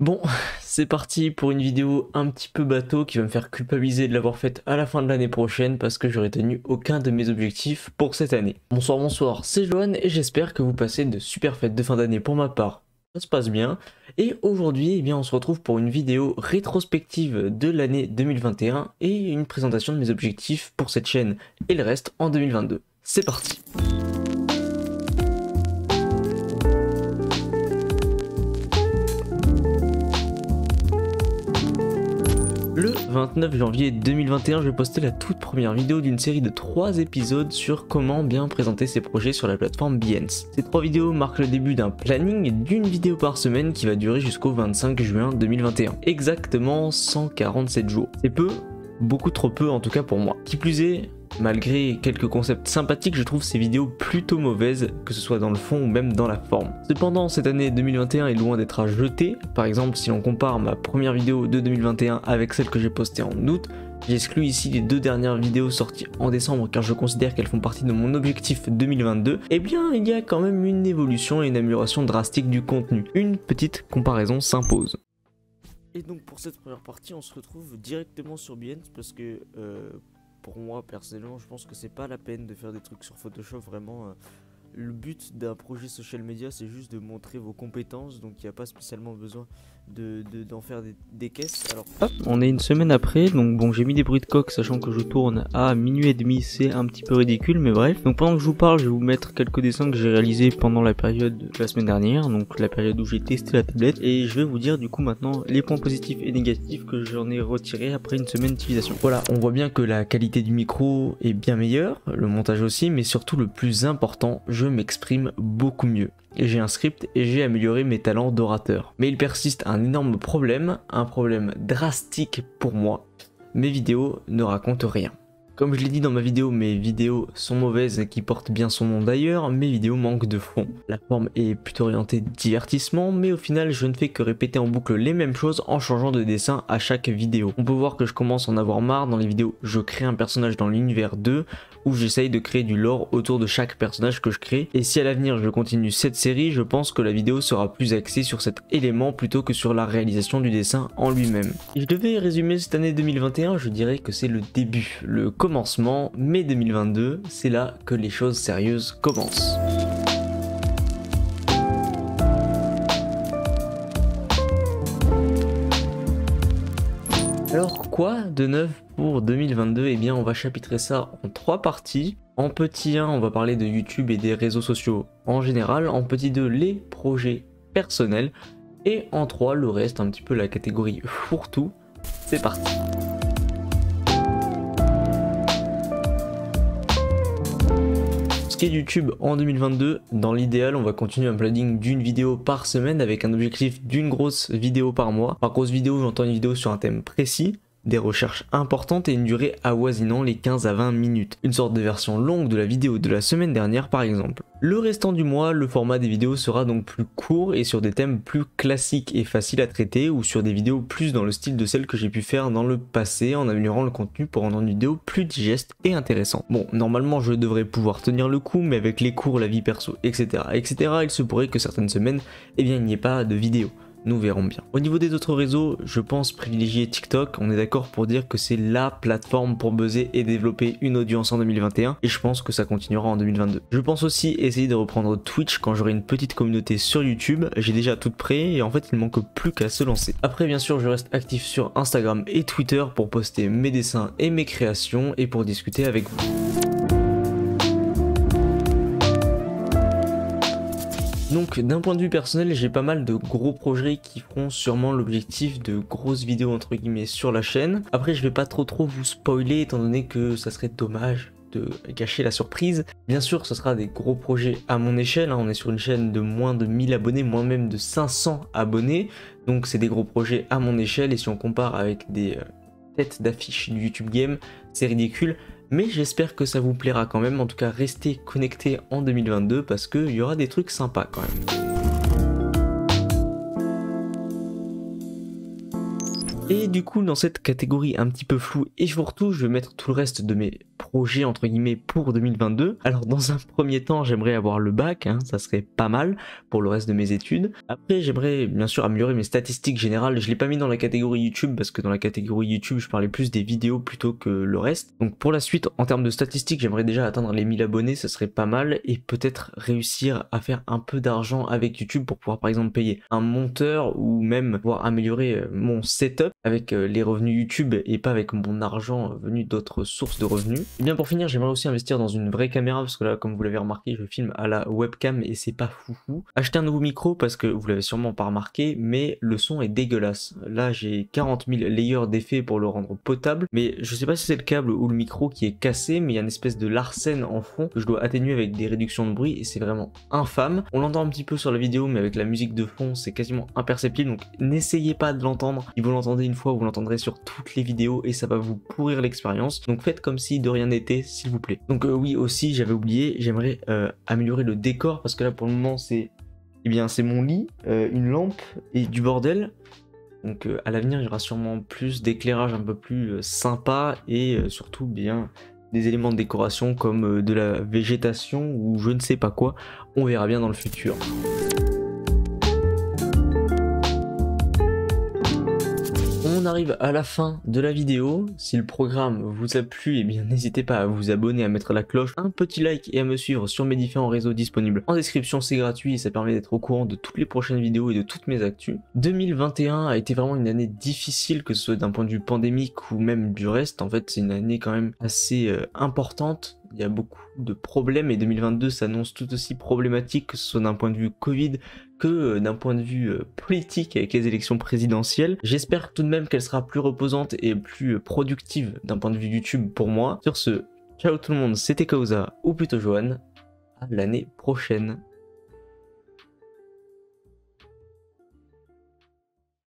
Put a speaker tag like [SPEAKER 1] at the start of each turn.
[SPEAKER 1] Bon, c'est parti pour une vidéo un petit peu bateau qui va me faire culpabiliser de l'avoir faite à la fin de l'année prochaine parce que j'aurais tenu aucun de mes objectifs pour cette année. Bonsoir, c'est Johan et j'espère que vous passez de super fêtes de fin d'année pour ma part. Ça se passe bien. Et aujourd'hui, on se retrouve pour une vidéo rétrospective de l'année 2021 et une présentation de mes objectifs pour cette chaîne et le reste en 2022. C'est parti! Le 29 janvier 2021, je vais poster la toute première vidéo d'une série de 3 épisodes sur comment bien présenter ses projets sur la plateforme Behance. Ces 3 vidéos marquent le début d'un planning d'une vidéo par semaine qui va durer jusqu'au 25 juin 2021. Exactement 147 jours. C'est peu, beaucoup trop peu en tout cas pour moi. Qui plus est, malgré quelques concepts sympathiques, je trouve ces vidéos plutôt mauvaises, que ce soit dans le fond ou même dans la forme. Cependant, cette année 2021 est loin d'être à jeter. Par exemple, si l'on compare ma première vidéo de 2021 avec celle que j'ai postée en août, j'exclus ici les 2 dernières vidéos sorties en décembre car je considère qu'elles font partie de mon objectif 2022, il y a quand même une évolution et une amélioration drastique du contenu. Une petite comparaison s'impose. Et donc pour cette première partie, on se retrouve directement sur Behance parce que pour moi personnellement je pense que c'est pas la peine de faire des trucs sur Photoshop. Vraiment le but d'un projet social media c'est juste de montrer vos compétences, donc il n'y a pas spécialement besoin d'en faire des caisses. Alors hop, on est une semaine après, donc bon, j'ai mis des bruits de coq sachant que je tourne à minuit et demi, c'est un petit peu ridicule mais bref. Donc pendant que je vous parle, je vais vous mettre quelques dessins que j'ai réalisés pendant la période de la semaine dernière, donc la période où j'ai testé la tablette, et je vais vous dire du coup maintenant les points positifs et négatifs que j'en ai retirés après une semaine d'utilisation. Voilà, on voit bien que la qualité du micro est bien meilleure, le montage aussi, mais surtout le plus important, je m'exprime beaucoup mieux. Et j'ai un script et j'ai amélioré mes talents d'orateur. Mais il persiste un énorme problème, un problème drastique pour moi. Mes vidéos ne racontent rien. Comme je l'ai dit dans ma vidéo, mes vidéos sont mauvaises, qui portent bien son nom d'ailleurs, mes vidéos manquent de fond. La forme est plutôt orientée divertissement, mais au final je ne fais que répéter en boucle les mêmes choses en changeant de dessin à chaque vidéo. On peut voir que je commence à en avoir marre. Dans les vidéos, je crée un personnage dans l'univers 2, où j'essaye de créer du lore autour de chaque personnage que je crée. Et si à l'avenir je continue cette série, je pense que la vidéo sera plus axée sur cet élément plutôt que sur la réalisation du dessin en lui-même. Si je devais résumer cette année 2021, je dirais que c'est le début, le commencement, mai 2022, c'est là que les choses sérieuses commencent. Alors quoi de neuf pour 2022? On va chapitrer ça en 3 parties. En petit 1, on va parler de YouTube et des réseaux sociaux en général. En petit 2, les projets personnels. Et en 3, le reste, un petit peu la catégorie fourre-tout. C'est parti. Ce qui est YouTube en 2022, dans l'idéal, on va continuer un planning d'une vidéo par semaine avec un objectif d'une grosse vidéo par mois. Par grosse vidéo, j'entends une vidéo sur un thème précis, des recherches importantes et une durée avoisinant les 15 à 20 minutes. Une sorte de version longue de la vidéo de la semaine dernière par exemple. Le restant du mois, le format des vidéos sera donc plus court et sur des thèmes plus classiques et faciles à traiter, ou sur des vidéos plus dans le style de celles que j'ai pu faire dans le passé en améliorant le contenu pour rendre une vidéo plus digeste et intéressante. Bon, normalement je devrais pouvoir tenir le coup, mais avec les cours, la vie perso, etc., il se pourrait que certaines semaines, il n'y ait pas de vidéo. Nous verrons bien. Au niveau des autres réseaux, je pense privilégier TikTok. On est d'accord pour dire que c'est la plateforme pour buzzer et développer une audience en 2021, et je pense que ça continuera en 2022. Je pense aussi essayer de reprendre Twitch quand j'aurai une petite communauté sur YouTube. J'ai déjà tout prêt et en fait il ne manque plus qu'à se lancer. Après bien sûr je reste actif sur Instagram et Twitter pour poster mes dessins et mes créations et pour discuter avec vous. Donc d'un point de vue personnel, j'ai pas mal de gros projets qui feront sûrement l'objectif de grosses vidéos entre guillemets sur la chaîne. Après je vais pas trop vous spoiler étant donné que ça serait dommage de gâcher la surprise. Bien sûr ce sera des gros projets à mon échelle, on est sur une chaîne de moins de 1000 abonnés, moins même de 500 abonnés. Donc c'est des gros projets à mon échelle et si on compare avec des têtes d'affiche du YouTube Game, c'est ridicule. Mais j'espère que ça vous plaira quand même, en tout cas restez connectés en 2022 parce qu'il y aura des trucs sympas quand même. Et du coup dans cette catégorie un petit peu floue et fourre-tout, je vais mettre tout le reste de mes projets entre guillemets pour 2022. Alors dans un premier temps, j'aimerais avoir le bac, hein, ça serait pas mal pour le reste de mes études. Après, j'aimerais bien sûr améliorer mes statistiques générales. Je l'ai pas mis dans la catégorie YouTube parce que dans la catégorie YouTube, je parlais plus des vidéos plutôt que le reste. Donc pour la suite, en termes de statistiques, j'aimerais déjà atteindre les 1000 abonnés, ça serait pas mal, et peut-être réussir à faire un peu d'argent avec YouTube pour pouvoir par exemple payer un monteur ou même pouvoir améliorer mon setup avec les revenus YouTube et pas avec mon argent venu d'autres sources de revenus. Et bien pour finir, j'aimerais aussi investir dans une vraie caméra parce que là, comme vous l'avez remarqué, je filme à la webcam et c'est pas foufou. Acheter un nouveau micro parce que vous l'avez sûrement pas remarqué, mais le son est dégueulasse. Là, j'ai 40 000 layers d'effets pour le rendre potable, mais je sais pas si c'est le câble ou le micro qui est cassé, mais il y a une espèce de larcène en fond que je dois atténuer avec des réductions de bruit et c'est vraiment infâme. On l'entend un petit peu sur la vidéo, mais avec la musique de fond, c'est quasiment imperceptible, donc n'essayez pas de l'entendre. Si vous l'entendez une fois, vous l'entendrez sur toutes les vidéos et ça va vous pourrir l'expérience. Donc faites comme si de rien n'était, s'il vous plaît. Donc oui, aussi, j'avais oublié, j'aimerais améliorer le décor parce que là, pour le moment, c'est mon lit, une lampe et du bordel. Donc à l'avenir, il y aura sûrement plus d'éclairage un peu plus sympa et surtout bien des éléments de décoration comme de la végétation ou je ne sais pas quoi. On verra bien dans le futur. On arrive à la fin de la vidéo. Si le programme vous a plu, eh bien n'hésitez pas à vous abonner, à mettre la cloche, un petit like et à me suivre sur mes différents réseaux disponibles en description. C'est gratuit et ça permet d'être au courant de toutes les prochaines vidéos et de toutes mes actus. 2021 a été vraiment une année difficile, que ce soit d'un point de vue pandémique ou même du reste. En fait, c'est une année quand même assez importante. Il y a beaucoup de problèmes et 2022 s'annonce tout aussi problématique, que ce soit d'un point de vue Covid que d'un point de vue politique avec les élections présidentielles. J'espère tout de même qu'elle sera plus reposante et plus productive d'un point de vue YouTube pour moi. Sur ce, ciao tout le monde, c'était Kauza, ou plutôt Johan, à l'année prochaine.